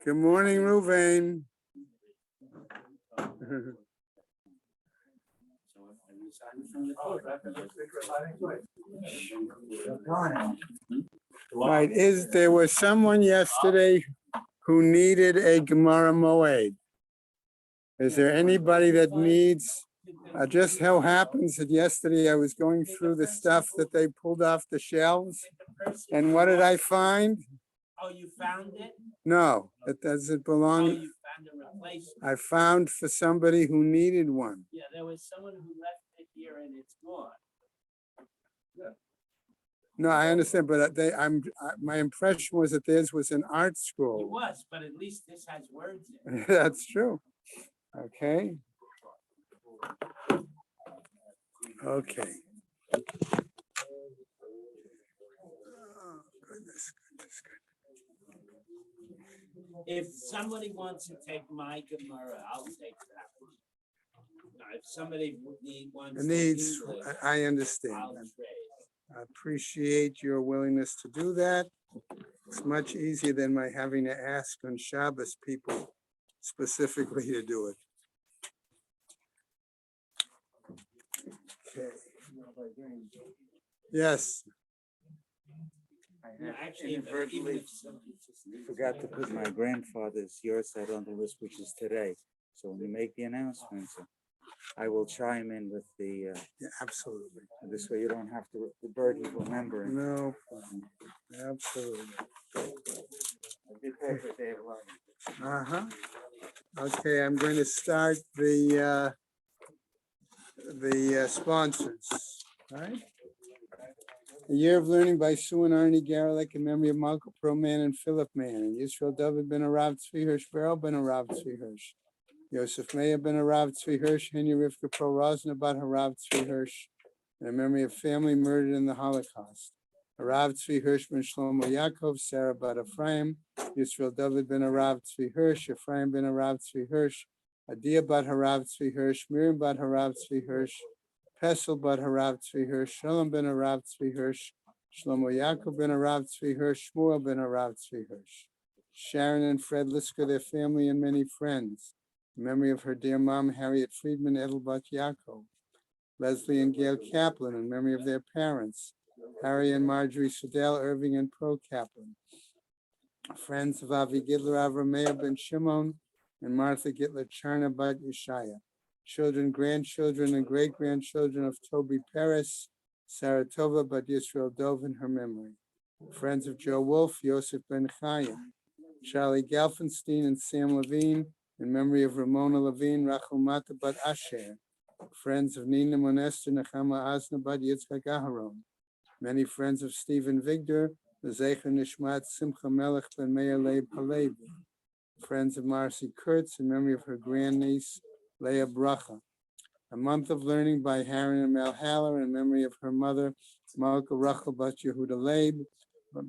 Good morning, Ruvain. Right, there was someone yesterday who needed a Gemara Moed. Is there anybody that needs? Just how happens that yesterday I was going through the stuff that they pulled off the shelves, and what did I find? Oh, you found it? No, it doesn't Oh, belong. you found a replacement. I found for somebody who needed one. Yeah, there was someone who left it here and it's gone. No, I understand, but my impression was that theirs was an art It school. was, but at least this has words in it. That's true. Okay. Okay. Oh, goodness. If somebody wants to take my Gemara, I'll take that one. Now, if somebody wants It needs, English, I understand. I'll trade. I appreciate your willingness to do that. It's much easier than my having to ask on Shabbos people specifically to do it. Okay. Yes. No, actually, inadvertently forgot to put my grandfather's yahrzeit on the list, which is today. So when you make the announcements, I will chime in with the, Yeah, absolutely. this way you don't have to, the burden of remembering. No problem. Absolutely. I did pay for a day of learning. Okay, I'm going to start the sponsors. All right. A Year of Learning by Sue and Arnie Garlick in memory of Malcolm Proman and Philip Mann, and Yisrael David ben Arav Tzvi Hirsch, Beryl ben Arav Tzvi Hirsch, Yosef Meir ben Arav Tzvi Hirsch, Henya Rivka Pro Rosnabat Harav Tzvi Hirsch, in memory of family murdered in the Holocaust. Harav Tzvi Hirsch ben Shlomo Yaakov, Sarah bat Ephraim, Yisrael David ben Arav Tzvi Hirsch, Ephraim ben Arav Tzvi Hirsch, Adia bat Harav Tzvi Hirsch, Miriam bat Harav Tzvi Hirsch, Pesel bat Harav Tzvi Hirsch, Shalom ben Harav Tzvi Hirsch, Shlomo Yaakov ben Harav Tzvi Hirsch, Shmuel ben Harav Tzvi Hirsch. Sharon and Fred Lisker, their family and many friends. In memory of her dear mom, Harriet Friedman, Edelbat Yaakov. Leslie and Gail Kaplan, in memory of their parents. Harry and Marjorie Sedell, Irving and Pro Kaplan. Friends of Avi Gidler, Avramea ben Shimon, and Martha Gitler Charna bat Yeshaya. Children, grandchildren, and great-grandchildren of Toby Paris, Saratova bat Yisrael Dov in her memory. Friends of Joe Wolf, Yosef ben Chaim. Charlie Galfenstein and Sam Levine, in memory of Ramona Levine, Rachel Mata bat Asher. Friends of Nina Monester, Nechama Asna bat Yitzchak Aharon. Many friends of Stephen Vigdor, the Zecher Nishmat Simcha Melech ben Meir Leib Halevi. Friends of Marcy Kurtz, in memory of her grandniece, Leah Bracha. A Month of Learning by Haran and Mel Haller, in memory of her mother, Malka Rachel bat Yehuda Leib.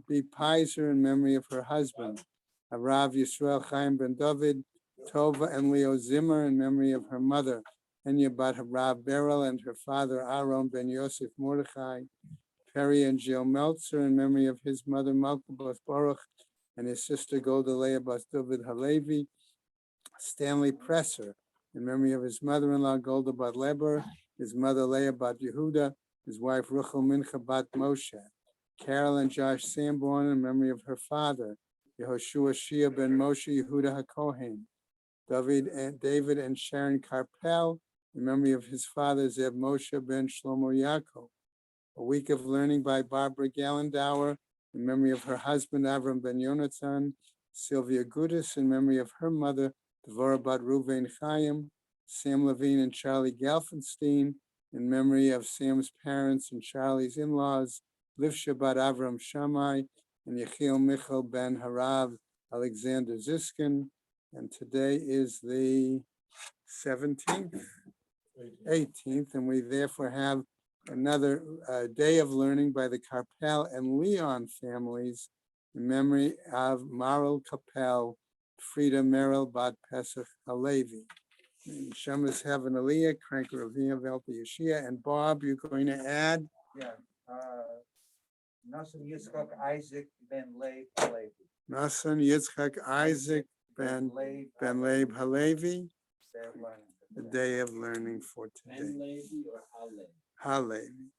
B. Pizer, in memory of her husband, Arav Yisrael Chaim ben David. Tova and Leo Zimmer, in memory of her mother, Henya bat Harav Beryl, and her father, Aaron ben Yosef Mordechai. Perry and Jill Meltzer, in memory of his mother, Malka bat Baruch, and his sister Golda Leah bat David Halevi. Stanley Presser, in memory of his mother-in-law, Golda bat Leber, his mother, Leah bat Yehuda, his wife, Ruchel Mincha bat Moshe. Carol and Josh Sanborn, in memory of her father, Yehoshua Shia ben Moshe Yehuda HaKohen. David and Sharon Carpel, in memory of his father, Zeb Moshe ben Shlomo Yaakov. A Week of Learning by Barbara Gallendower, in memory of her husband, Avram ben Yonatan. Sylvia Gudis, in memory of her mother, Devorah bat Ruvain Chaim. Sam Levine and Charlie Galfenstein, in memory of Sam's parents and Charlie's in-laws, Livsha bat Avram Shammai, and Yechiel Michal ben Harav Alexander Ziskin. And today is the 17th, 18th, and we therefore have another day of learning by the Carpel and Leon families in memory of Maral Capel, Frida Merrill bat Pesach Halevi. Shemas have an Aliyah, Crank Ravina Velta Yeshia, and Bob, you're going to add? Yeah. Nasan Yitzchak Isaac ben Leib Halevi. Nasan Yitzchak Isaac Ben Leib Leib Halevi, Day of Learning. the day of learning for today. Ben Levi or Halevi? Halevi.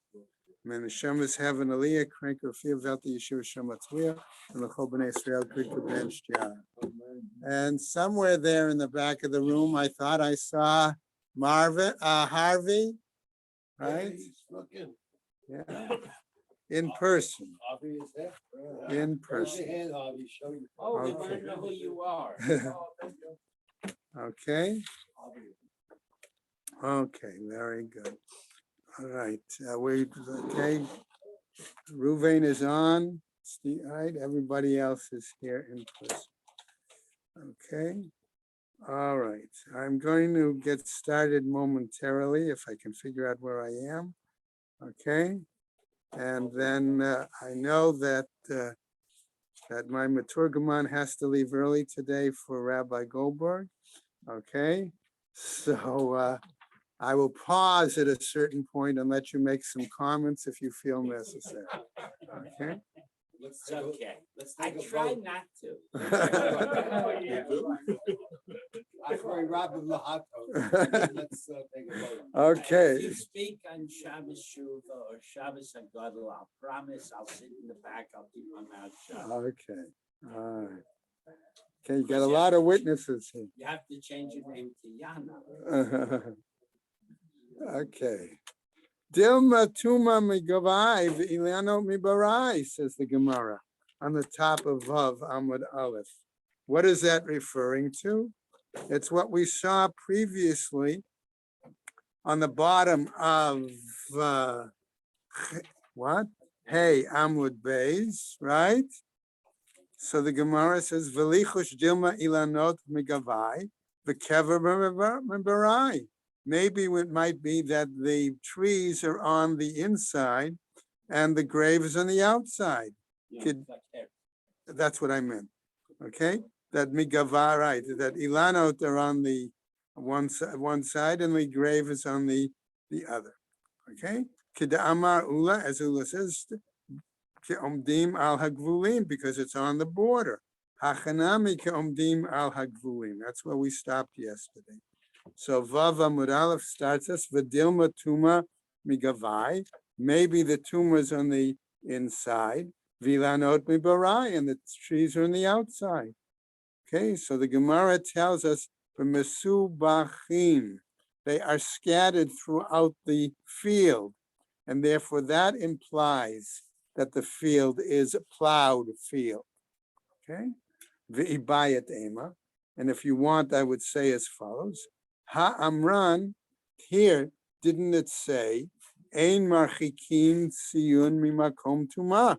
Men Hashemas have an aliyah, crank or fear without the Yeshua Shematzliah, and the Chol B'nai Israel Krik Ben Shtia. And somewhere there in the back of the room, I thought I saw Harvey, right? Yeah, in person, in person. Oh, we want to know who you are. Okay. Okay, very good. All right, okay. Ruvain is on. All right, everybody else is here in person. Okay. All right, I'm going to get started momentarily if I can figure out where I am. Okay. And then I know that that my Maturgaman has to leave early today for Rabbi Goldberg. Okay. So I will pause at a certain point and let you make some comments if you feel necessary. Okay. It's okay. I try not to. Okay. If you speak on Shabbos Shuva or Shabbos Hagadol, I'll promise I'll sit in the back. I'll keep my mouth shut. Okay. All right. Okay, you got a lot of witnesses here. You have to change your name to Yana. Okay. Dilma Tuma Migavai Iliano Mibarai, says the Gemara on the top of Vav Amud Aleph. What is that referring to? It's what we saw previously on the bottom of what? Hey, Amud Beis, right? So the Gemara says, Velichush Dilma Ilanot Migavai, V'kever Mibarai. Maybe it might be that the trees are on the inside and the grave is on the outside. That's what I meant. Okay, that migava, right? That ilanot are on the one side and the grave is on the other. Okay, Amar Ula, as Ula says, Omdim al hagvulim, because it's on the border. Hachanami Omdim al hagvulim. That's where we stopped yesterday. So Vav Amud Aleph starts us V'dilma Tuma Migavai. Maybe the tumor is on the inside. Vilanot Mibarai, and the trees are on the outside. Okay, so the Gemara tells us B'Mesubachim. They are scattered throughout the field, and therefore that implies that the field is a plowed field. Okay, V'ibayat Ema. And if you want, I would say as follows. Ha-amran, here, didn't it say, Ein marchikin siyun mimakom tuma,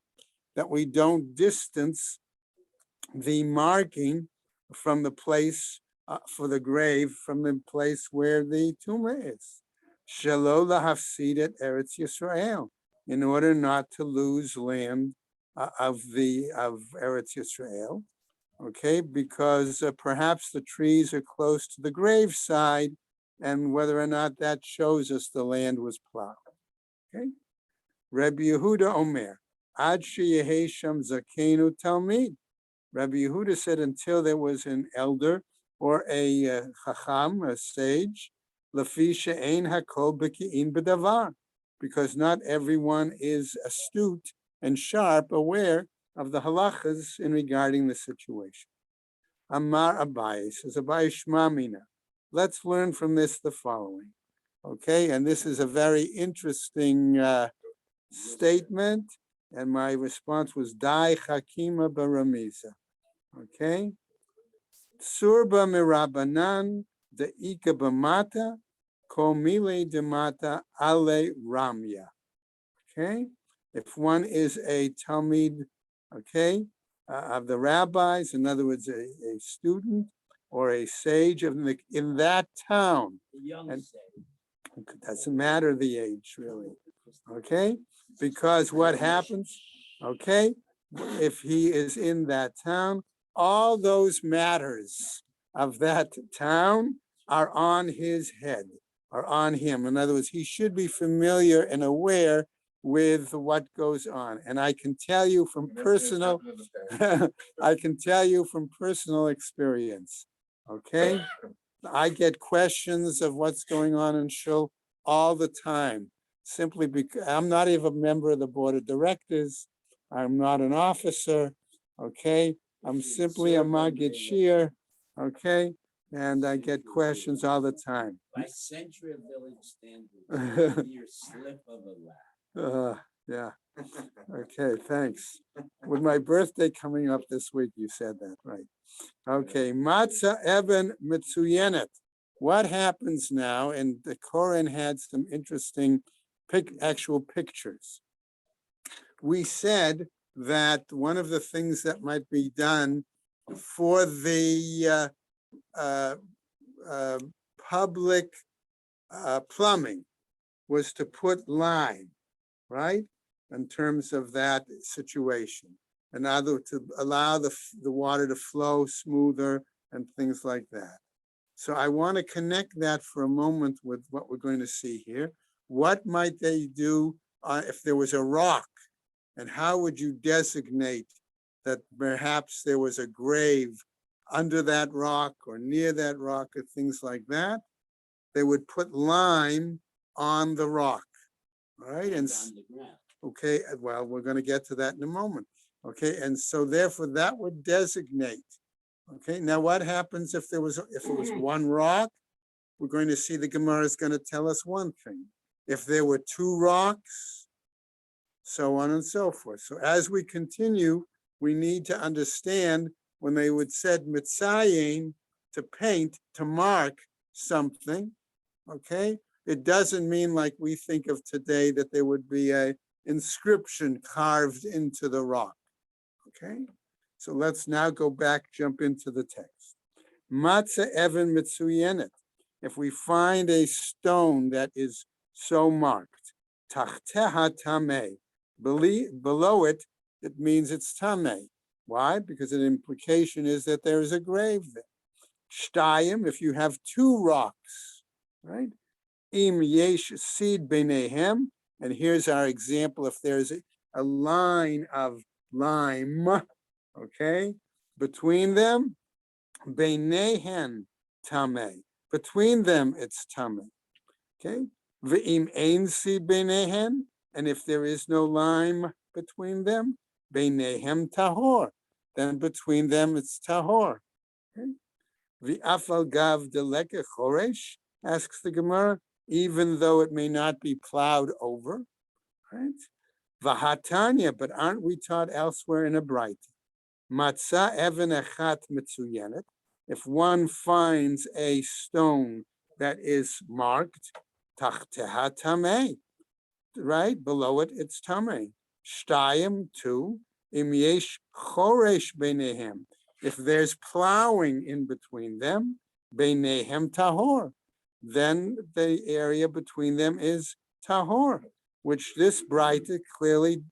that we don't distance the marking from the place for the grave, from the place where the tumor is. Shelo lahafsid Eretz Yisrael, in order not to lose land of Eretz Yisrael. Okay, because perhaps the trees are close to the graveside, and whether or not that shows us the land was plowed. Okay, Rabbi Yehuda Omer, Ad sheyehei sham zakenu talmid. Rabbi Yehuda said until there was an elder or a chacham, a sage, lafi she'ein hakol b'ki'in b'davar, because not everyone is astute and sharp, aware of the halachas in regarding the situation. Amar Abai, says Abai Shma Mina. Let's learn from this the following. Okay, and this is a very interesting statement, and my response was Dai Chakima Baramiza. Okay, Surba Mirabanan de Ika Bamata, Komile Demata Ale Ramya. Okay, if one is a Talmid, okay, of the rabbis, in other words, a student or a sage in that town. The young And sage. it doesn't matter the age, really. Okay, because what happens, okay, if he is in that town, all those matters of that town are on his head, are on him. In other words, he should be familiar and aware with what goes on. And I can tell you from personal, I can tell you from personal experience, okay? I get questions of what's going on in Shul all the time, simply because I'm not even a member of the board of directors. I'm not an officer, okay? I'm simply a Maggid Shir, okay? And I get questions all the time. By century of village standards, your slip of a lap. Yeah, okay, thanks. With my birthday coming up this week, you said that, right? Okay, Matzah Eben Mitsuyenet. What happens now? And the Koran had some interesting actual pictures. We said that one of the things that might be done for the public plumbing was to put lime, right? In terms of that situation. And other to allow the water to flow smoother and things like that. So I want to connect that for a moment with what we're going to see here. What might they do if there was a rock? And how would you designate that perhaps there was a grave under that rock or near that rock or things like that? They would put lime on the rock, all right? And On the ground. okay, well, we're going to get to that in a moment. Okay, and so therefore that would designate. Okay, now what happens if it was one rock? We're going to see the Gemara is going to tell us one thing. If there were two rocks, so on and so forth. So as we continue, we need to understand when they would said mitzayin, to paint, to mark something, okay? It doesn't mean like we think of today that there would be a inscription carved into the rock, okay? So let's now go back, jump into the text. Matzah Even Mitsuyenet. If we find a stone that is so marked, Tachteha Tameh, below it, it means it's Tameh. Why? Because an implication is that there is a grave there. Shtayim, if you have two rocks, right? Im yesh seed beinehem, and here's our example. If there's a line of lime, okay, between them, beinehen tameh. Between them, it's tameh. Okay, ve'im ein seed beinehen, and if there is no lime between them, beinehem tahor. Then between them, it's tahor. Okay. V'afal gav deleke choresh, asks the Gemara, even though it may not be plowed over, right? Vahatanya, but aren't we taught elsewhere in a bright? Matzah even echat mitzuyenet. If one finds a stone that is marked, tachteha tameh, right? Below it, it's tameh. Shtayim, two, im yesh choresh beinehem. If there's plowing in between them, beinehem tahor, then the area between them is tahor, which this Braita clearly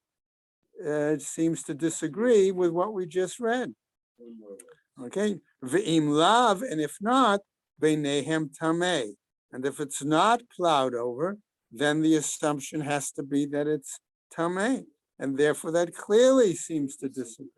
seems to disagree with what we just read. Okay, ve'im lav, and if not, beinehem tameh, and if it's not plowed over, then the assumption has to be that it's tameh, and therefore that clearly seems to disagree.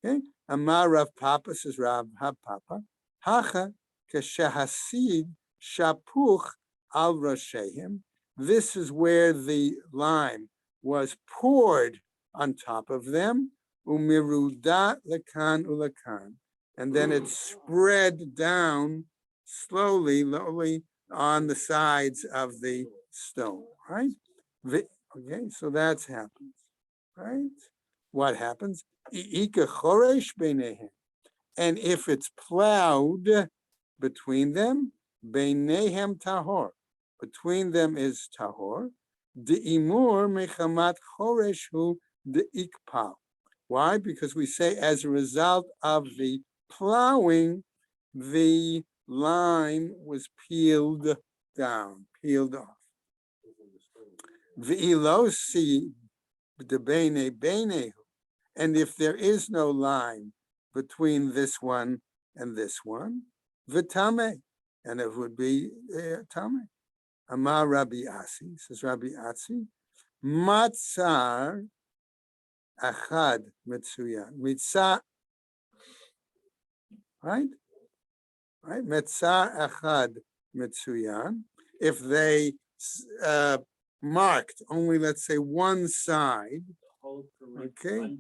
Okay, Amar Rav Papa, says Rav Papa, hacha keshahasid shapuch al rasheim. This is where the lime was poured on top of them, umiruda lekan ulakan, and then it spread down slowly on the sides of the stone, right? Okay, so that's happens, right? What happens? And if it's plowed between them, beinehem tahor, between them is tahor. De'imur mechamat choreshu de'ikpal. Why? Because we say as a result of the plowing, the lime was peeled down, peeled off. Ve'ilosi debene beinehu. And if there is no line between this one and this one, v'tameh, and it would be tameh. Amar Rabbi Asi, says Rabbi Asi, Matzar achad mitzuyan. Mitzah, right? Right? Metzar achad mitzuyan. If they marked only, let's say, one side, okay.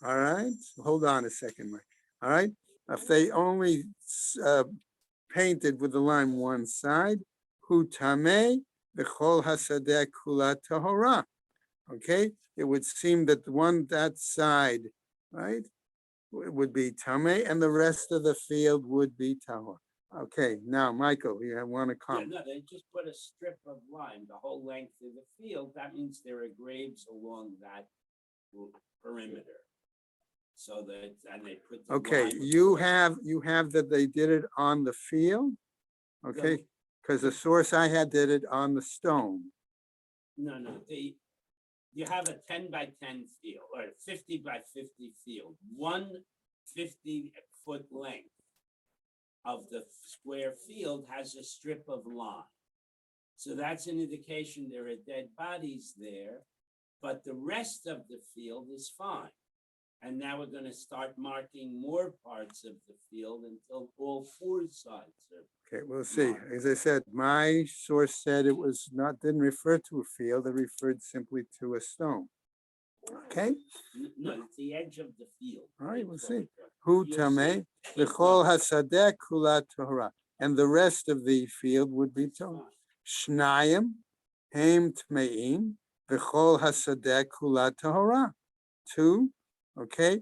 All right. Hold on a second, Mike. All right. If they only painted with the line one side, hu tameh b'chol hasadeh kula tahora. Okay, it would seem that that side, right, would be tameh, and the rest of the field would be tahor. Okay, now Michael, you want to Yeah, comment? no, they just put a strip of line, the whole length of the field. That means there are graves along that perimeter. So that, and they put the Okay, line you across. have that they did it on the field, okay, because the source I had did it on the stone. No, you have a 10 by 10 field or 50 by 50 field, 150-foot length of the square field has a strip of line. So that's an indication there are dead bodies there, but the rest of the field is fine. And now we're going to start marking more parts of the field until all four sides are. Okay, we'll see. As I said, my source said it was not, didn't refer to a field, it referred simply to a stone. Okay, No, it's the edge of the field. all right, we'll That's what see. we're Hu talking- tameh v'chol hasadeh kula tahora, and the rest of the field would be tahor. Shnayim heim tmeim v'chol hasadeh kula tahora. Two, okay,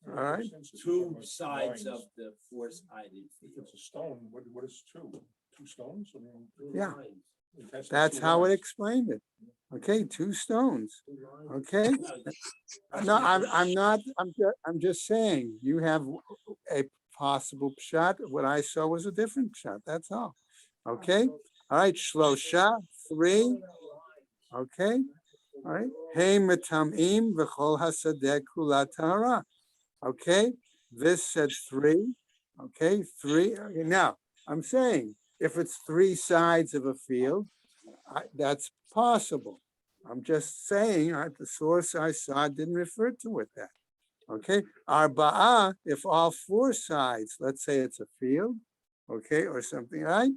all right. Two sides of the four-sided If field. it's a stone, what is two? Two stones? I mean, Yeah. Lines. That's two how it lines. explained it. Okay, two stones. Okay. No, No, I'm just saying, you have a possible shot. What I saw was a different shot. That's all. Okay. All right. Shlosha, three. Okay. All right. Hey metamim v'chol hasadeh kula tahara. Okay. This said three. Okay. Three. Okay, now, I'm saying if it's three sides of a field, that's possible. I'm just saying the source I saw didn't refer to it that. Okay, Arba'a, if all four sides, let's say it's a field, okay, or something, right?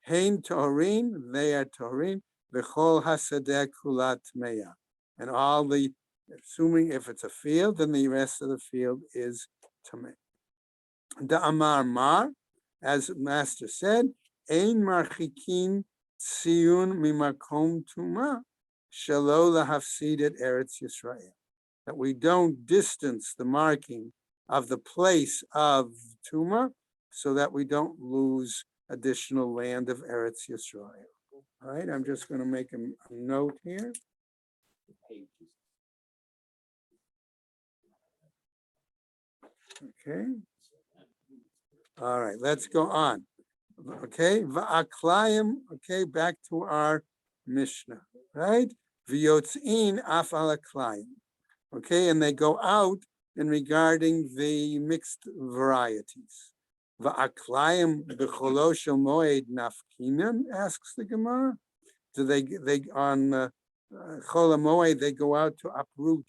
Hein Torin, they are Torin, V'chol Hasadeh Kulat Meya. And all the, assuming if it's a field, then the rest of the field is Tameh. Da Amar Mar, as Master said, Ein Marchikin Tziyun Mimakom Tuma, Shalo Lahafsid Eretz Yisrael. That we don't distance the marking of the place of Tuma so that we don't lose additional land of Eretz Yisrael. All right, I'm just going to make a note here. Okay. All right, let's go on. Okay, va'aklayim. Okay, back to our Mishnah, right? V'yotzin af alaklayim. Okay, and they go out in regarding the mixed varieties. Va'aklayim b'cholo shel moed nafkinim, asks the Gemara. Do they on chol moed they go out to uproot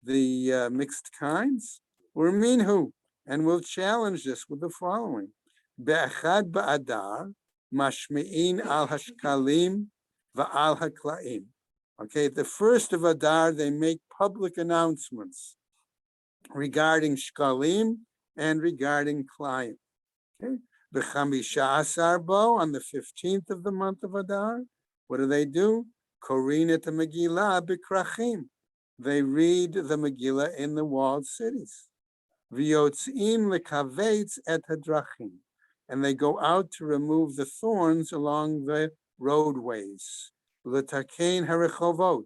the mixed kinds? Or minhu? And we'll challenge this with the following. Be'achad ba'adar mashme'in al hashkalim va'al haklaim. Okay, the first of Adar, they make public announcements regarding shkalim and regarding klaim. Okay, the Chamisha Asar Bo, on the 15th of the month of Adar, what do? Korin et Megillah b'krachim. They read the Megillah in the walled cities. V'yotzim lekavetz et hadrachim, and they go out to remove the thorns along the roadways. L'takein harichovot,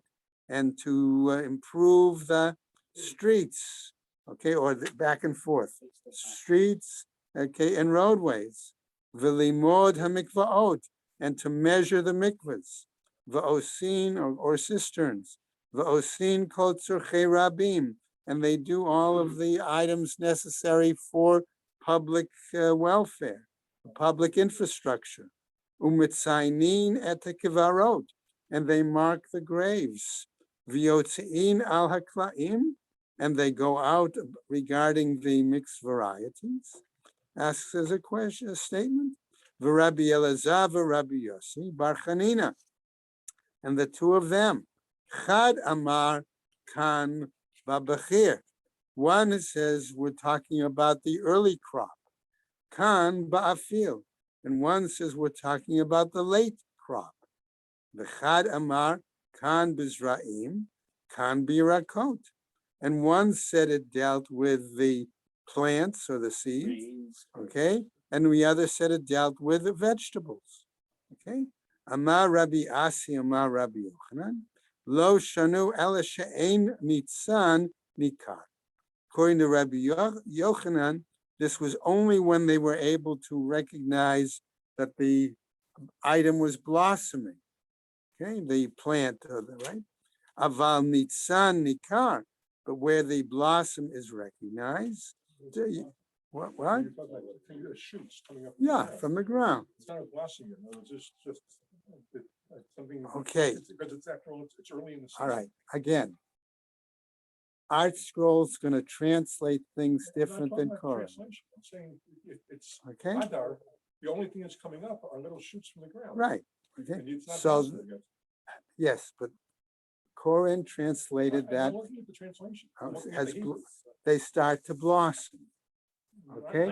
and to improve the streets, okay, or the back and forth, streets, okay, and roadways. V'limod hamikvaot, and to measure the mikvahs. V'osin, or cisterns. V'osin kol tzurchei rabim, and they do all of the items necessary for public welfare, public infrastructure. Umitzaynin et kivarot, and they mark the graves. V'yotzein al haklaim, and they go out regarding the mixed varieties. Asks as a question, a statement. V'Rabbi Elazar v'Rabbi Yossi bar Chanina, and the two of them. Chad amar kan ba'bechir. One says we're talking about the early crop, kan ba'afil, and one says we're talking about the late crop. V'chad amar kan bizraim, kan birakot, and one said it dealt with the plants or the seeds, okay, and the other said it dealt with the vegetables, okay. Amar Rabbi Asi, Amar Rabbi Yochanan, lo shanu ela she'ein nitzan nikar. According to Rabbi Yochanan, this was only when they were able to recognize that the item was blossoming, okay, the plant, right? Aval nitzan nikar, but where the blossom is recognized, what? You're talking about the shoots coming up. Yeah, from the ground. It's not a blossom yet, no, it's just something. Okay. Because it's after all, it's early in the season. All right, again, Art Scroll's going to translate things I'm not different talking than about Korah. translation. I'm saying it's Okay, Adar, the only thing that's coming up are little shoots from the ground. right. Okay, And it's not so blossoming yet. yes, but Koran translated I'm that looking at the translation. I'm looking at as the Hebrew. they start to blossom. Okay,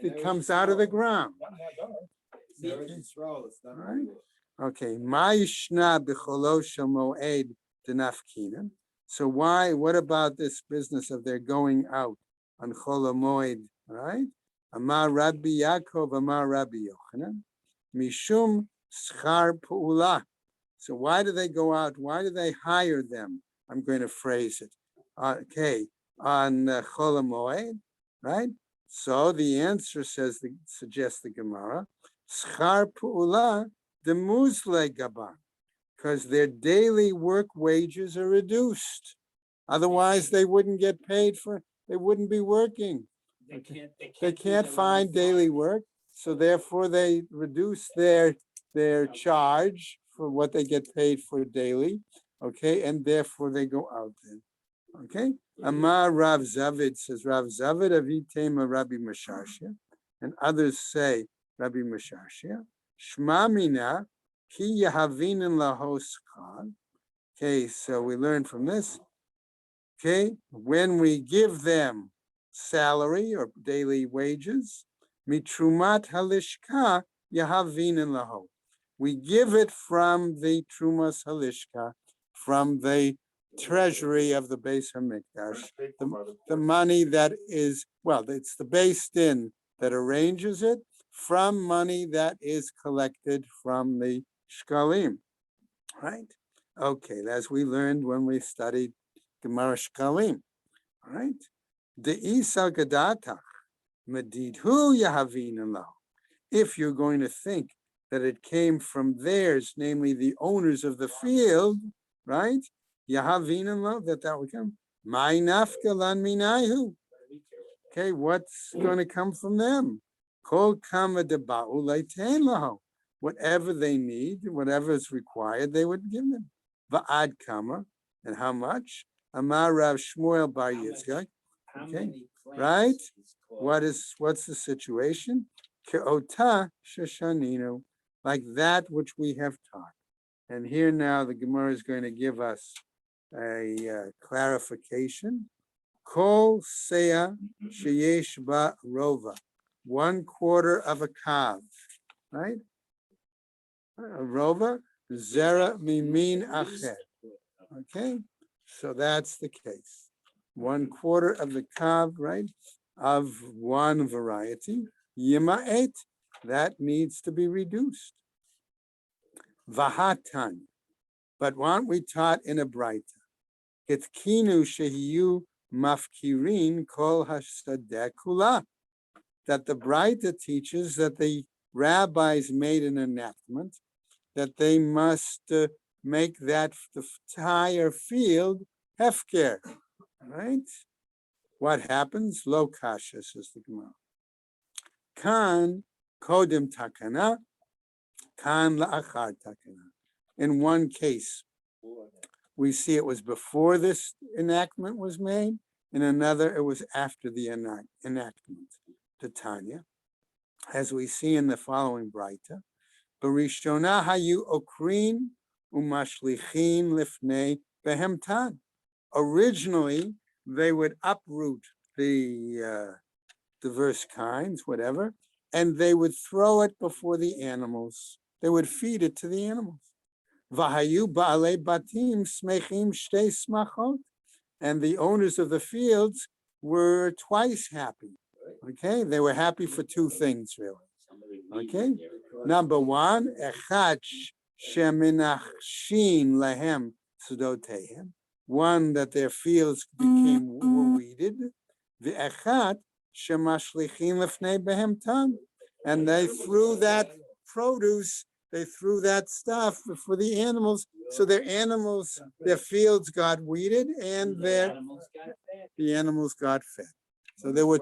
it comes out of the ground. Not in Adar. All right. Okay, Ma'ishna b'cholo shel moed denafkina. So why? What about this business of their going out on Chol Moed? Right? Amar Rabbi Yaakov, Amar Rabbi Yochanan, Mishum schar pu'ula. So why do they go out? Why do they hire them? I'm going to phrase it. Okay, on Chol Moed, right? So the answer suggests the Gemara, schar pu'ula the musle gaban, because their daily work wages are reduced. Otherwise, they wouldn't get paid for. They wouldn't be working. They can't find daily work, so therefore they reduce their charge for what they get paid for daily. Okay, and therefore they go out then. Okay, Amar Rav Zavid says Rav Zavid Avitema Rabbi Masharshia, and others say Rabbi Masharshia. Shma mina ki yahavinin lahos chal. Okay, so we learn from this. Okay, when we give them salary or daily wages, mitrumat halishka yahavinin laho. We give it from the trumas halishka, from the treasury of the Beis Hamikdash, the money that is, well, it's the Beis Din that arranges it, from money that is collected from the shkalim, right? Okay, as we learned when we studied Gemara Shkalim, all right? De'isa gadatach medidhu yahavin Allah. If you're going to think that it came from theirs, namely the owners of the field, right? Yahavin Allah, that would come. My nafkalan minayu. Okay, what's going to come from them? Kol kama deba'u leitain laho. Whatever they need, whatever is required, they would give them. Va'ad kama, and how much? Amar Rav Shmuel bar Yitzchak. Okay, right? What's the situation? Ke'ota sheshaninu, like that which we have taught. And here now the Gemara is going to give us a clarification. Kol seya sheyesh ba rova, 1/4 of a kav, right? A rova, zera mimin acher. Okay, so that's the case. 1/4 of the kav, right, of one variety. Yima'et, that needs to be reduced. Vahatan, but aren't we taught in a braita? Hitkinu shehiyu mafkirin kol hasadeh kula, that the braita teaches that the rabbis made an enactment that they must make that the entire field hefker, right? What happens? Lo kasha, says the Gemara. Kan kodim takana, kan la'achar takana. In one case, we see it was before this enactment was made. In another, it was after the enactment. Tanya, as we see in the following Braita, Barishona hayu okrin umashlichin lifnei behemtan. Originally, they would uproot the diverse kinds, whatever, and they would throw it before the animals. They would feed it to the animals. Vahayu ba'alei batim smechim shtei smachot. And the owners of the fields were twice happy. Okay, they were happy for two things, really. Okay, number one, echad sheminachshin lahem sudotehem. One, that their fields were weeded. The echad shemashlichin lefnei behemtan, and they threw that produce, they threw that stuff for the animals, so their fields got weeded, and the animals got fed. So they were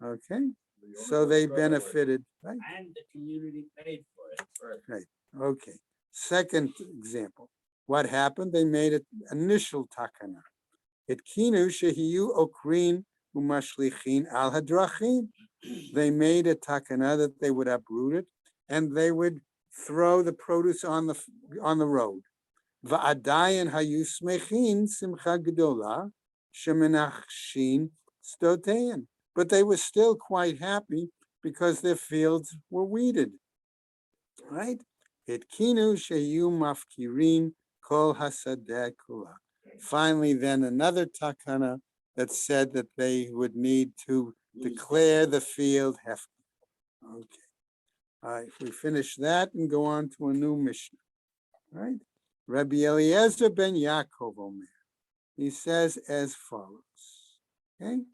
okay. So they benefited, right? And the community paid for it. Right. Okay. Second example. What happened? They made an initial takana. It kinu shehiyu okrin umashlichin al hadrachim. They made a takana that they would uproot it and they would throw the produce on the road. Va'adayin hayu smechin simcha gedola shemenachshin stotein. But they were still quite happy because their fields were weeded, right? It kinu sheyu mafkirin kol hasadeh kula. Finally, then another takana that said that they would need to declare the field hefker. Okay. All right, if we finish that and go on to a new Mishnah, right? Rabbi Eliezer ben Yaakov Omer, he says as follows, okay?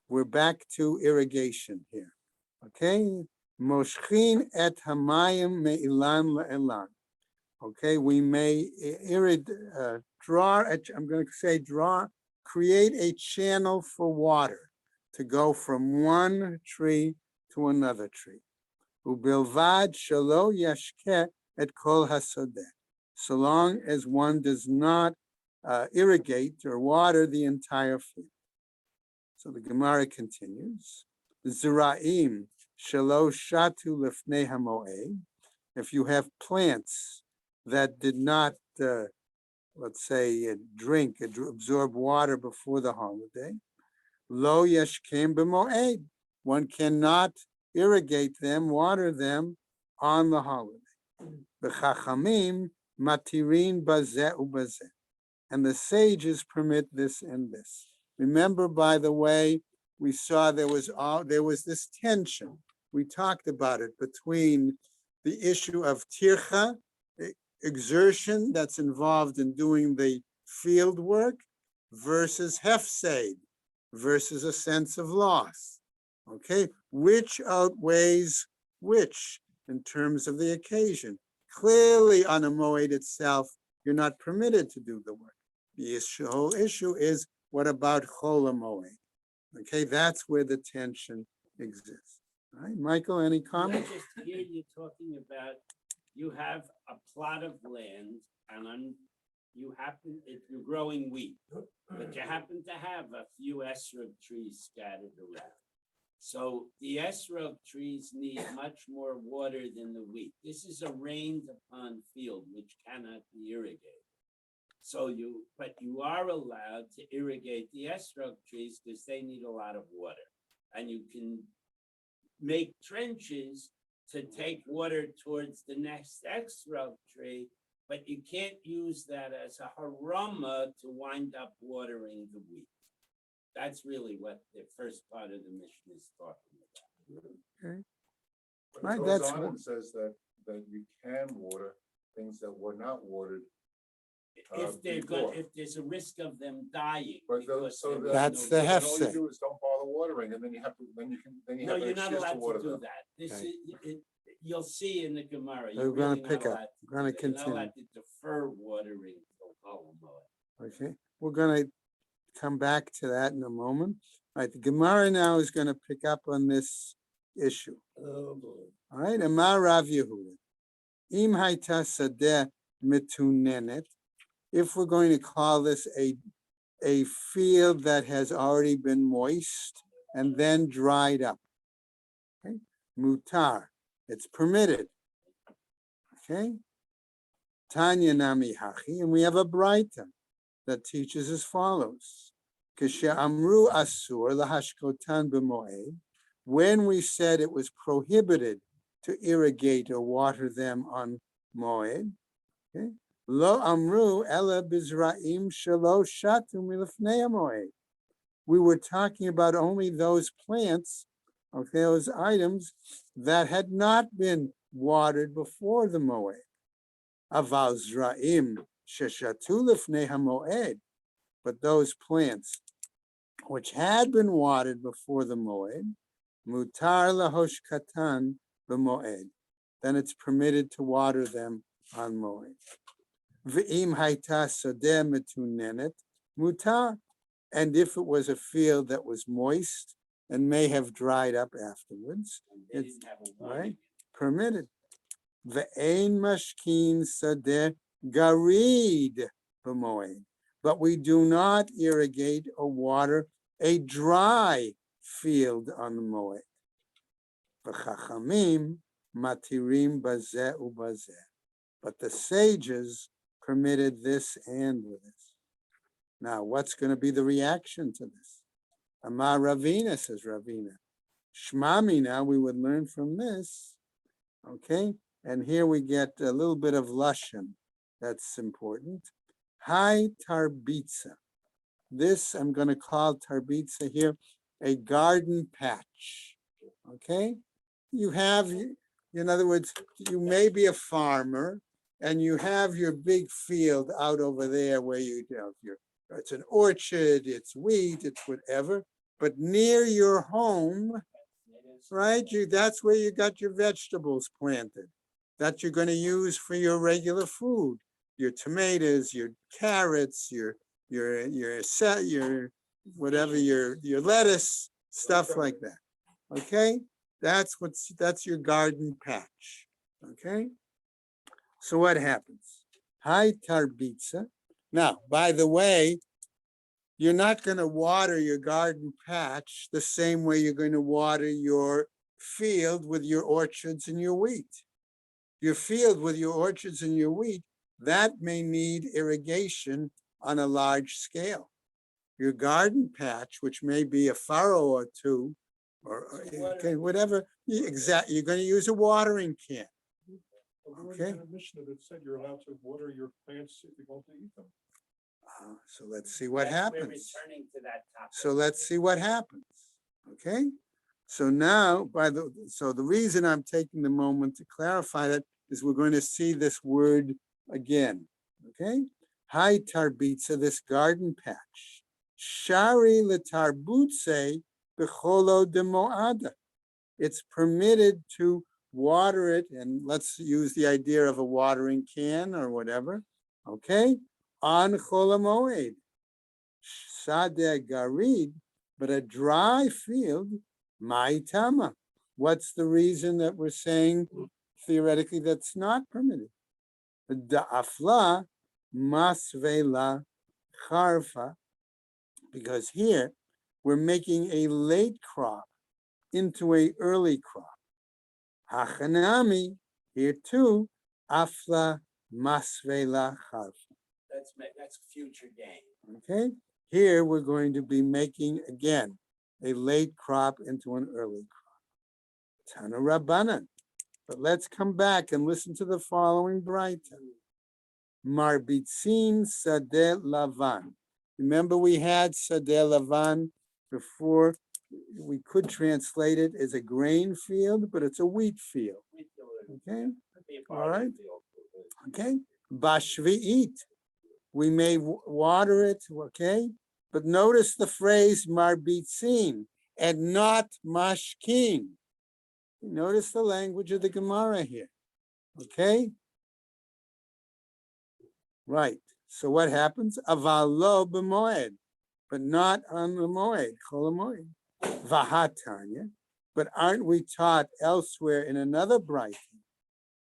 We're back to irrigation here, okay? Moshchin et hamayim me'ilan le'elan. Okay, we may create a channel for water to go from one tree to another tree. Ubilvad shelo yashke et kol hasodeh. So long as one does not irrigate or water the entire field. So the Gemara continues. Zira'im shelo shatu lefnei hamoed. If you have plants that did not, let's say, absorb water before the holiday, lo yashkem b'moed. One cannot irrigate them, water them on the holiday. B'chachamim matirin bazeh ubazeh. And the sages permit this and this. Remember, by the way, we saw there was this tension. We talked about it between the issue of tircha, exertion that's involved in doing the field work, versus hefsed, versus a sense of loss. Okay, which outweighs which in terms of the occasion? Clearly, on a moed itself, you're not permitted to do the work. The whole issue is, what about chol hamoed? Okay, that's where the tension exists. All right, Michael, any comments? I just hear you talking about, you have a plot of land and you're growing wheat, but you happen to have a few esrog trees scattered around. So the esrog trees need much more water than the wheat. This is a rained upon field which cannot be irrigated. But you are allowed to irrigate the esrog trees because they need a lot of water. And you can make trenches to take water towards the next esrog tree, but you can't use that as a harama to wind up watering the wheat. That's really what the first part of the mission is talking about. Okay. But Right, it goes that's on what- and says that you can water things that were not watered. If before. if there's a risk of them dying. But because so there was That's no the water. Then all hefsed. you do is don't bother watering, and then you have to, then you No, have an you're not excuse to allowed water to do them. that. This Okay. is, you'll see in the Gemara. We're You're gonna really not pick up. allowed to We're gonna do that. You're not continue. allowed to defer watering till Holomoed. Okay, we're going to come back to that in a moment. All right, the Gemara now is going to pick up on this issue. Oh, boy. All right, Amar Rav Yehuda. Im haita sadeh mitunenet, if we're going to call this a field that has already been moist and then dried up. Okay, mutar, it's permitted. Okay, Tanya nami hachi, and we have a braita that teaches as follows: Kasher amru asur lahashkotan b'moed, when we said it was prohibited to irrigate or water them on moed. Okay, lo amru ela bizraim shelo shatu milifnei moed. We were talking about only those plants, okay, those items that had not been watered before the moed. Aval zraim sheshatu lifnei hamoed, but those plants which had been watered before the moed, mutar lahosh katan b'moed, then it's permitted to water them on moed. V'im haita sadeh metunenet mutar, and if it was a field that was moist and may have dried up afterwards, it's right, permitted. Ve'ein mashkin sadeh garid b'moed, but we do not irrigate or water a dry field on the moed. V'chachamim matirim bazeh ubazeh, but the sages permitted this and this. Now, what's going to be the reaction to this? Amar Ravina, says Ravina. Shmamina, we would learn from this. Okay, and here we get a little bit of lashon that's important. Hi tarbitza. This I'm going to call tarbitza here a garden patch. Okay, you have, in other words, you may be a farmer and you have your big field out over there where you have your, it's an orchard, it's wheat, it's whatever, but near your home, right? That's where you got your vegetables planted that you're going to use for your regular food, your tomatoes, your carrots, your whatever, your lettuce, stuff like that. Okay, that's your garden patch. Okay, so what happens? Hi tarbitza. Now, by the way, you're not going to water your garden patch the same way you're going to water your field with your orchards and your wheat. Your field with your orchards and your wheat, that may need irrigation on a large scale. Your garden patch, which may be a furrow or two, or okay, whatever, you're going to use a watering can. Okay. Mishnah that said you're allowed to water your plants if you want to eat them. So let's see what happens. We're returning to that topic. So let's see what happens. Okay. So now, so the reason I'm taking the moment to clarify that is we're going to see this word again. Okay. Hi tarbitza, this garden patch. Shari letarbutse becholo demoada. It's permitted to water it, and let's use the idea of a watering can or whatever. Okay. On chol hamoed, sadeh garid, but a dry field, ma'itama. What's the reason that we're saying theoretically that's not permitted? Da'afla masvela charfa, because here we're making a late crop into an early crop. Hachanami, here too, afla masvela charfa. That's future gain. Okay, here we're going to be making again a late crop into an early crop. Tana Rabbanan. But let's come back and listen to the following braita. Marbitzin sadeh lavan. Remember we had sadeh lavan before. We could translate it as a grain field, but it's a wheat field. Okay, all right. Okay, bashvi'it. We may water it, okay? But notice the phrase marbitzin and not mashkin. Notice the language of the Gemara here, okay? Right, so what happens? Aval lo b'moed, but not on the moed, chol hamoed. Vahatanya, but aren't we taught elsewhere in another braita?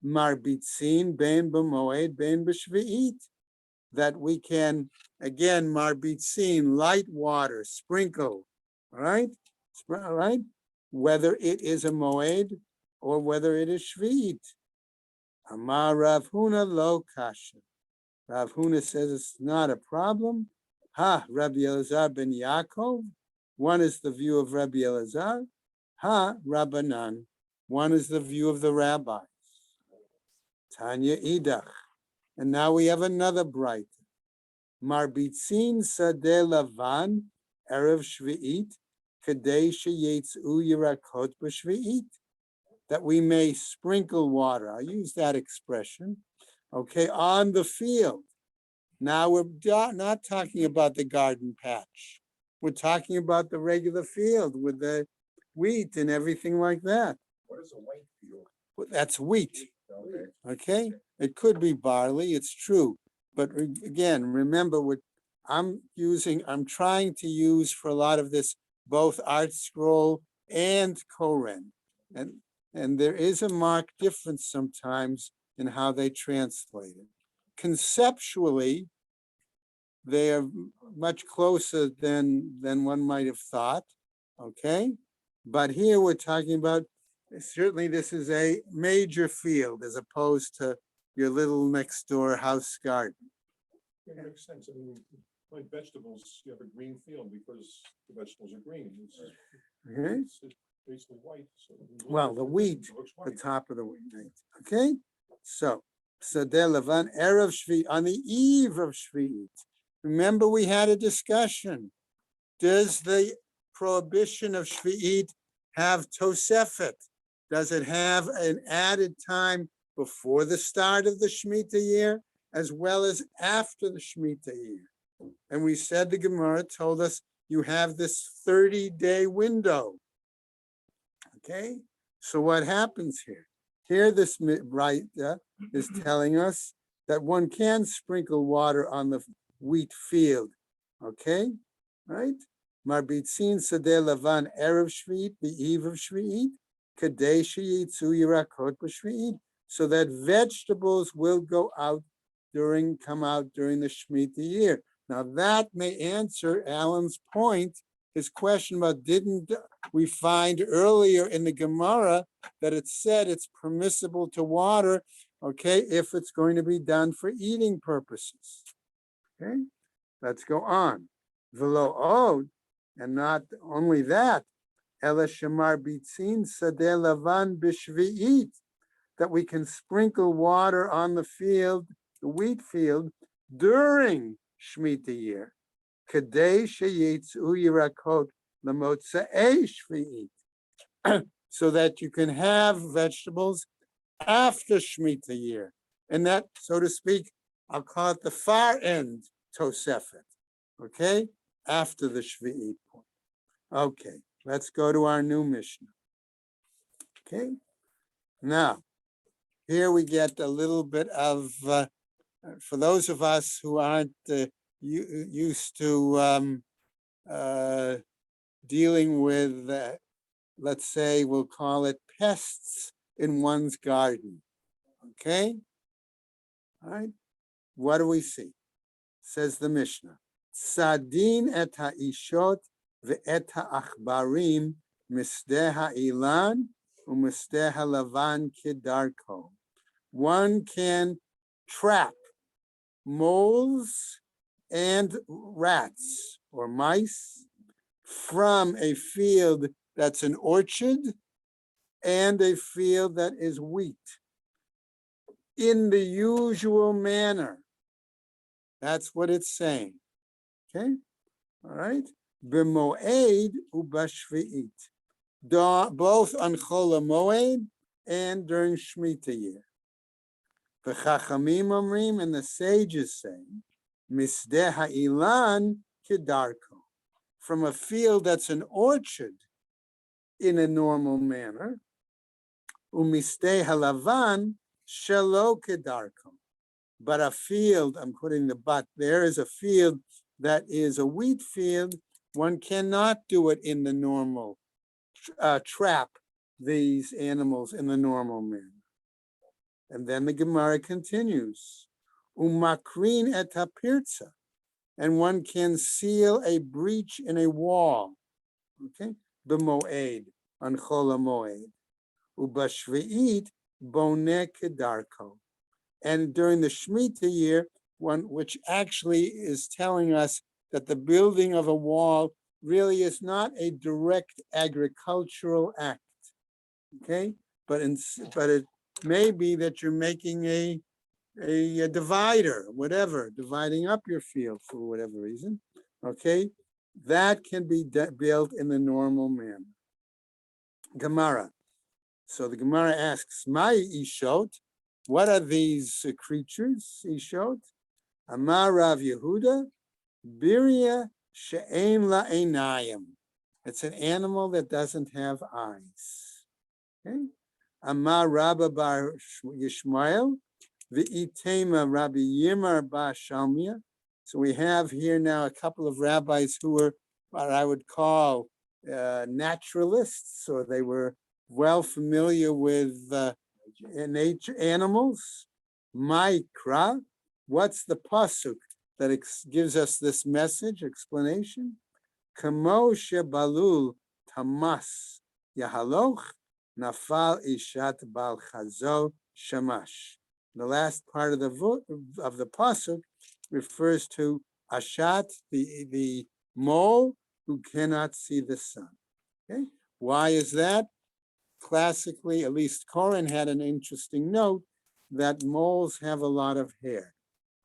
marbitzin ben b'moed ben b'shvi'it, that we can, again, marbitzin, light water, sprinkle, all right? All right? Whether it is a moed or whether it is shvi'it. Amar Rav Huna lo kasha. Rav Huna says it's not a problem. Ha, Rabbi Elazar ben Yaakov. One is the view of Rabbi Elazar. Ha, Rabbanan. One is the view of the rabbis. Tanya Idach. And now we have another bright. Marbitzin sadeh lavan erev shvi'it kadei sheyetzu yirakot b'shvi'it. That we may sprinkle water. I use that expression. Okay, on the field. Now we're not talking about the garden patch. We're talking about the regular field with the wheat and everything like that. What is a white field? Well, that's wheat. Okay. Okay, it could be barley. It's true, but again, remember what I'm trying to use for a lot of this both Art Scroll and Koren, and there is a marked difference sometimes in how they translate it. Conceptually, they are much closer than one might have thought. Okay, but here we're talking about, certainly this is a major field as opposed to your little next door house garden. It makes sense. I mean, like vegetables, you have a green field because the vegetables are green. Okay, It's basically white. So well, the wheat, it looks the white. top of the wheat. Okay, so Sadeh Levan Erev Shvi, on the eve of Shvi'it. Remember, we had a discussion. Does the prohibition of Shvi'it have Tosefet? Does it have an added time before the start of the Shemitah year as well as after the Shemitah year? And we said the Gemara told us you have this 30-day window. Okay, so what happens here? Here, this right is telling us that one can sprinkle water on the wheat field. Okay, right? Marbitzin sadeh lavan erev shvi'it, the eve of shvi'it, kadei sheyitzu yirakot b'shvi'it, so that vegetables will come out during the Shemitah year. Now that may answer Alan's point, his question about didn't we find earlier in the Gemara that it said it's permissible to water, okay, if it's going to be done for eating purposes. Okay, let's go on. V'lo od, and not only that, ela shemar bitzin sadeh lavan b'shvi'it, that we can sprinkle water on the field, the wheat field, during Shemitah year. Kadei sheyetzu yirakot l'motzei shvi'it, so that you can have vegetables after Shemitah year. And that, so to speak, I'll call it the far end Tosefet, okay? After the Shvi'it point. Okay, let's go to our new Mishnah. Okay, now, here we get a little bit of, for those of us who aren't used to dealing with, let's say, we'll call it pests in one's garden. Okay? All right. What do we see? Says the Mishnah. Sadin et ha'ishot ve'et ha'achbarim misdeh ha'ilan u'misdeh ha'lavan kedarko. One can trap moles and rats or mice from a field that's an orchard and a field that is wheat in the usual manner. That's what it's saying. Okay? All right? B'moed u'bashvi'it. Both on Chol HaMoed and during Shemitah year. The Chachamim Omrim, and the sages say, Misdeh ha'ilan kedarko. From a field that's an orchard in a normal manner, u'misdeh halavan shelo kedarko. But a field, I'm putting the but, there is a field that is a wheat field, one cannot do it in the normal, trap these animals in the normal manner. And then the Gemara continues, umakrin et hapirza, and one can seal a breach in a wall, okay, b'moed, on chol hamoed, ubashvi'it boneh kedarko. And during the Shemitah year, one which actually is telling us that the building of a wall really is not a direct agricultural act, okay? But it may be that you're making a divider, whatever, dividing up your field for whatever reason, okay? That can be built in the normal manner. Gemara. So the Gemara asks, Mai Ishot, what are these creatures, Ishot? Amar Rav Yehuda, Biria she'en la einayim. It's an animal that doesn't have eyes. Okay? Amar Rabba bar Yishmael, V'itema Rabbi Yimar bar Shalmia. So we have here now a couple of rabbis who were what I would call naturalists, or they were well familiar with nature, animals. Maikra, what's the pasuk that gives us this message, explanation? Kamo shebalul tamas yahaloch nafal ishat bal chazo shamash. The last part of the pasuk refers to Ashat, the mole who cannot see the sun. Okay, why is that? Classically, at least Koren had an interesting note that moles have a lot of hair,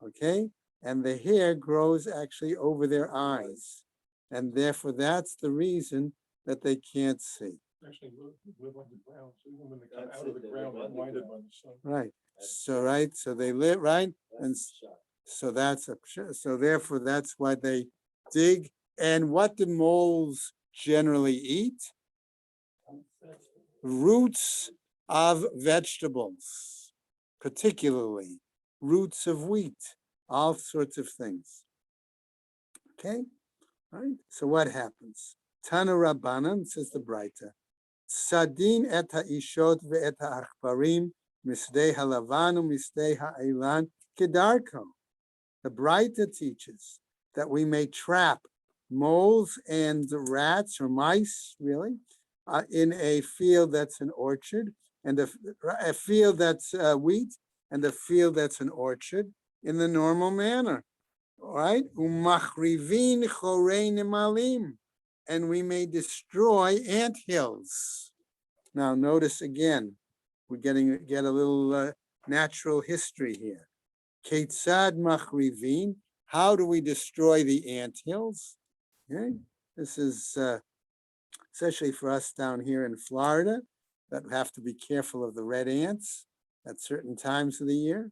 okay? And the hair grows actually over their eyes. And therefore, that's the reason that they can't see. Actually live on the ground, so even when they come out of the ground, they're blinded by the sun. Right. So they live, right? And so so therefore, that's why they dig. And what do moles generally eat? Roots of vegetables, particularly roots of wheat, all sorts of things. Okay, right? So what happens? Tana Rabbanan, says the Braita, Sadin et ha'ishot ve'et ha'achparim misdei halavanu misdei ha'elan kedarko. The Braita teaches that we may trap moles and rats or mice, really, in a field that's an orchard, and a field that's wheat, and a field that's an orchard in the normal manner. All right? Umachrivin chorei nemalim, and we may destroy anthills. Now, notice again, we're get a little natural history here. Ketzad machrivin, how do we destroy the anthills? Okay, this is especially for us down here in Florida, that have to be careful of the red ants at certain times of the year.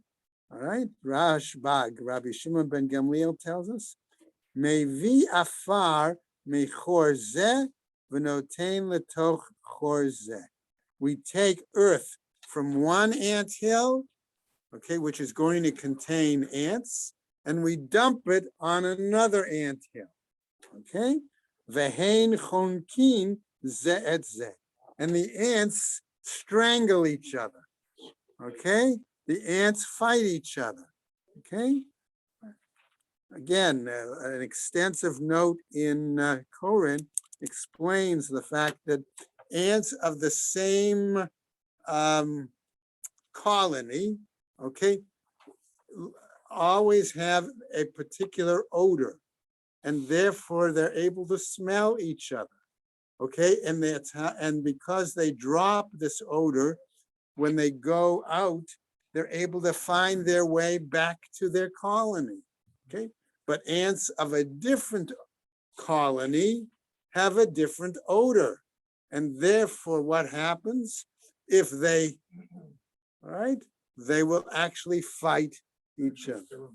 All right, Rashbag, Rabbi Shimon ben Gamliel tells us, Mevi afar mechor zeh v'notein letoch chor zeh. We take earth from one anthill, okay, which is going to contain ants, and we dump it on another anthill, okay? Vehein chonkin zeh et zeh. And the ants strangle each other, okay? The ants fight each other, okay? Again, an extensive note in Koren explains the fact that ants of the same colony, okay, always have a particular odor, and therefore they're able to smell each other, okay? And because they drop this odor, when they go out, they're able to find their way back to their colony, okay? But ants of a different colony have a different odor. And therefore, what happens if they, all right, they will actually fight each other.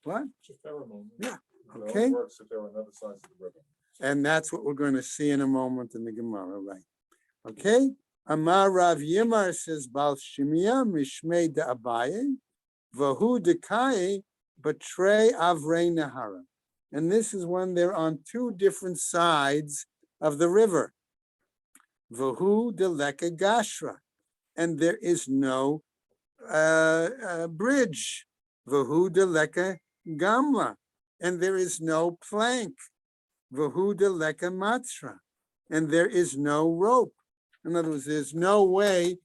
What? It's a pheromone. Yeah. It Okay. only works if they're on other sides of the river. And that's what we're going to see in a moment in the Gemara, right? Okay. Amar Rav Yimar says, Bal Shimia Mishmei de Abaye, Vahu Dekai, Batre Avrei Nahara. And this is when they're on two different sides of the river. Vahu de Leka Gashra. And there is no bridge. Vahu deleka gamla. And there is no plank. Vahu deleka matra. And there is no rope. In other words, there's no way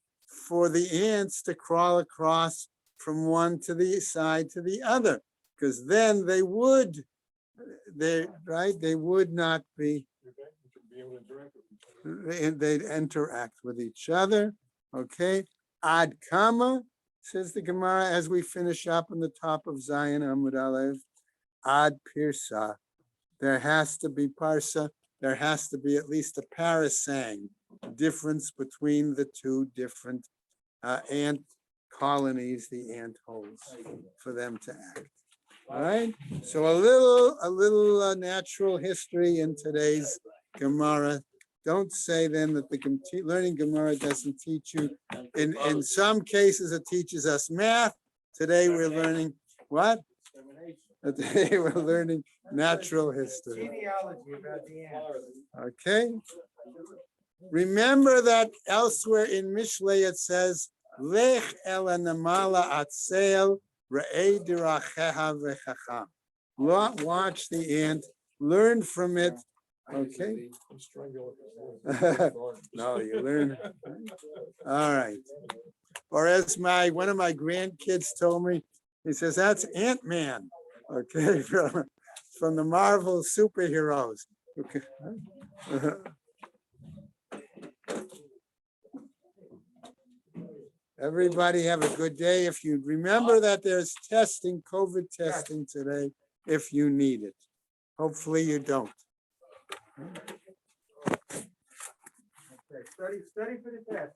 for the ants to crawl across from one to the side to the other, because then they would not be, Be able to interact with each other. they'd interact with each other. Okay. Ad kama, says the Gemara, as we finish up on the top of Zion Amud Aleph. Ad pirsa. There has to be parsa. There has to be at least a parasang difference between the two different ant colonies, the ant holes, for them to act. All right. So a little natural history in today's Gemara. Don't say then that learning Gemara doesn't teach you. In some cases, it teaches us math. Today we're learning what? Today we're learning natural history. Genealogy about the ants. Okay. Remember that elsewhere in Mishlei it says, Lech el anamala atzel re'ei diracheha v'chacham. Watch the ant, learn from it. Okay. I'm struggling. No, you learn. All right. Or as one of my grandkids told me, he says, that's Ant-Man. Okay, from the Marvel superheroes. Okay. Everybody have a good day. If you remember that there's testing, COVID testing today, if you need it. Hopefully you don't. Okay, study for the test.